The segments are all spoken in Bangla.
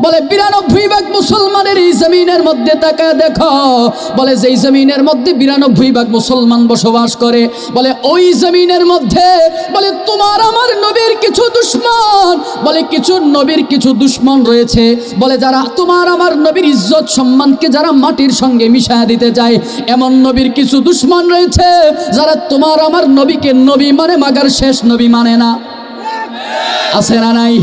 বলে 92 মুসলমানের এই জমিনের মধ্যে তাকায় দেখো, বলে যেই জমিনের মধ্যে 92 মুসলমান বসবাস করে, বলে ওই জমিনের মধ্যে বলে তোমার আমার নবীর কিছু দুশমন, বলে কিছু নবীর কিছু দুশমন রয়েছে, বলে যারা তোমার আমার নবীর ইজ্জত সম্মানকে যারা মাটির সঙ্গে মিশিয়ে দিতে চায়, এমন নবীর কিছু দুশমন রয়েছে যারা তোমার আমার নবীকে নবী মানে মাগার শেষ নবী মানে না। আছে না নাই?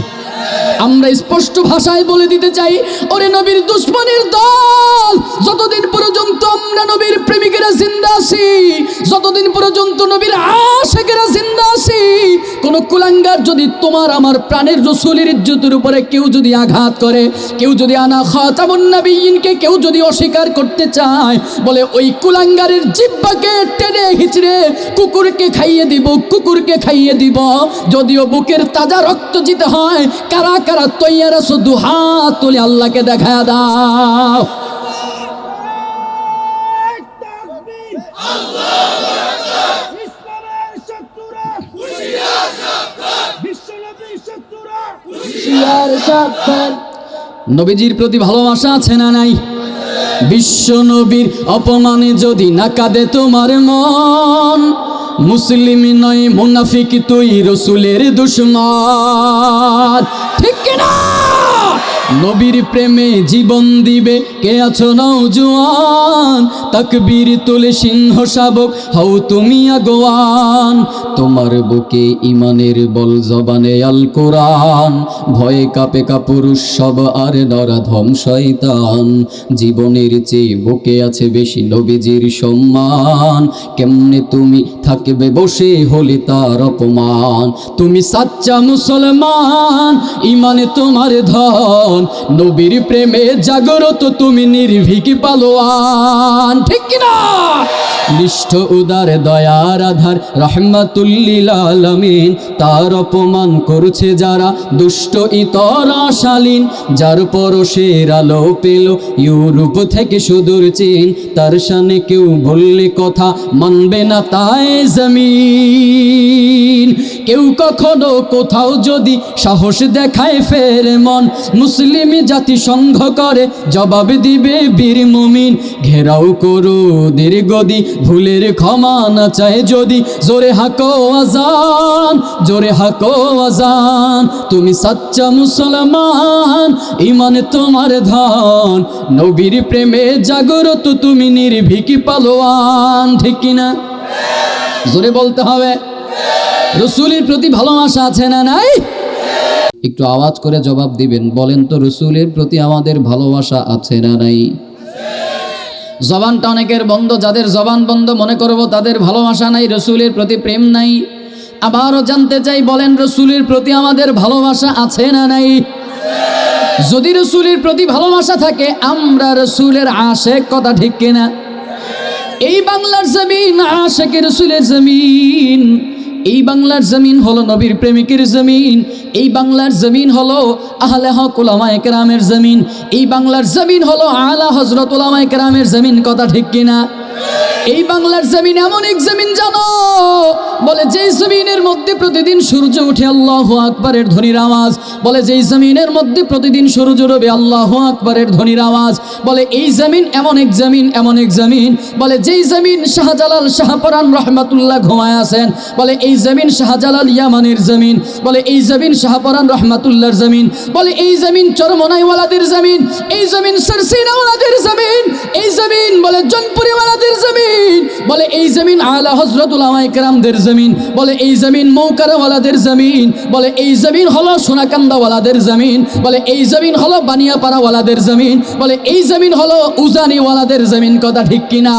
আমরা স্পষ্ট ভাষায় বলে দিতে চাই, ওরে নবীর দুশমনের দল, যতদিন পর্যন্ত আমরা নবীর প্রেমিকেরা জিন্দা আছি, যতদিন পর্যন্ত নবীর আশিকেরা জিন্দা আছি, কোন কুলাঙ্গার যদি তোমার আমার প্রাণের রাসূলের ইজ্জতের উপরে কেউ যদি আঘাত করে, কেউ যদি আনা খাতামুন নবিয়্যিনকে কেউ যদি অস্বীকার করতে চায়, বলে ওই কুলাঙ্গারের জিহ্বাকে টেনে হিচড়ে কুকুরকে খাইয়ে দিব, কুকুরকে খাইয়ে দিব। যদিও বুকের তাজা রক্ত জিতে হয়, কারা কারা তৈয়ার আছো? দু হাত তুলে আল্লাহকে দেখা দাও। নবীজির প্রতি ভালোবাসা আছে না নাই? বিশ্ব নবীর অপমানে যদি না কাঁদে তোমার মন, মুসলিম নয় মুনাফিক তুই রাসূলের দুশমন। ঠিক কিনা? নবীর প্রেমে জীবন দিবে কে আছো নওজোয়ান, তাকবীর তুলে সিংহ শাবক হও তুমি আগোয়ান। তোমার বুকে ইমানের বল, জবানে আল কোরআন, ভয়ে কাঁপে কাপুরুষ সব আর নরাধম শয়তান। জীবনের চেয়ে বুকে আছে বেশি নবীজির সম্মান, কেমনে তুমি থাকবে বসে হলে তার অপমান। তুমি সাচ্চা মুসলমান, ইমানে তোমার ধন, নবীর প্রেমে জাগ্রত তুমি নির্ভীক পালোয়ান। ঠিক কিনা? নিষ্ঠ উদার দয়ার আধার রহমাতুল লিল আলামিন, তার অপমান করছে যারা দুষ্ট ইতর শালীন। যার পরশের আলো পেল ইউরোপ থেকে সুদূর চীন, তার শানে কেউ বললে কথা মানবে না তাই জমিন। কেউ কখনো কোথাও যদি সাহস দেখায় ফের মন, মুসলিম জাতি সংঘ করে জবাব দিবে বীর মুমিন। ঘেরাও করো দীর্ঘদি, ভুলের ক্ষমা না চায় যদি, জোরে হাকো আজান, জোরে হাকো আজান। তুমি সাচ্চা মুসলমান, ইমানে তোমার ধন, নবীর প্রেমে জাগ্রত তুমি নির্ভীক পালোয়ান। ঠিক কিনা? জোরে বলতে হবে। রাসূলের প্রতি ভালোবাসা আছে না নাই? একটু আওয়াজ করে জবাব দিবেন, বলেন তো রাসূলের প্রতি আমাদের ভালোবাসা আছে না নাই? জবানটা অনেকের বন্ধ, যাদের জবান বন্ধ মনে করব তাদের ভালোবাসা নাই, রাসূলের প্রতি প্রেম নাই। আবারও জানতে চাই, বলেন রাসূলের প্রতি আমাদের ভালোবাসা আছে না নাই? যদি রাসূলের প্রতি ভালোবাসা থাকে, আমরা রাসূলের আশিক, কথা ঠিক কিনা? এই বাংলার জমিন আশিক রাসূলের জমিন, এই বাংলার জমিন হলো নবীর প্রেমিকের জমিন, এই বাংলার জমিন হলো আহলে হক উলামায়ে কেরামের জমিন, এই বাংলার জমিন হলো আলা হযরত উলামায়ে কেরামের জমিন। কথা ঠিক কিনা? এই বাংলার জমিন এমন এক জমিন জানো, বলে যেই জমিনের মধ্যে প্রতিদিন সূর্য উঠে আল্লাহু আকবারের ধ্বনির আওয়াজ, বলে যেই জমিনের মধ্যে প্রতিদিন সূর্য ডোবে আল্লাহু আকবারের ধ্বনির আওয়াজ, বলে এই জমিন এমন এক জমিন, এমন এক জমিন, বলে যেই জমিন শাহজালাল শাহপরান রহমাতুল্লাহ ঘুমায় আছেন, বলে এই জমিন শাহজালাল ইয়ামানের জমিন, বলে এই জমিন শাহপরান রহমাতুল্লাহর জমিন, বলে এই জমিন চরমনাইওয়ালাদের জমিন, এই জমিন সরসিনাওয়ালাদের জমিন, এই জমিন বলে জনপুরিওয়ালাদের জমিন, বলে এই জমিন আলা হযরত উলামায়ে কেরামদের জমিন, বলে এই জমিন মৌকারাওয়ালাদের জমিন, বলে এই জমিন হলো সোনাকান্দাওয়ালাদের জমিন, বলে এই জমিন হলো বানিয়াপাড়াওয়ালাদের জমিন, বলে এই জমিন হলো উজানিওয়ালাদের জমিন। কথা ঠিক কিনা?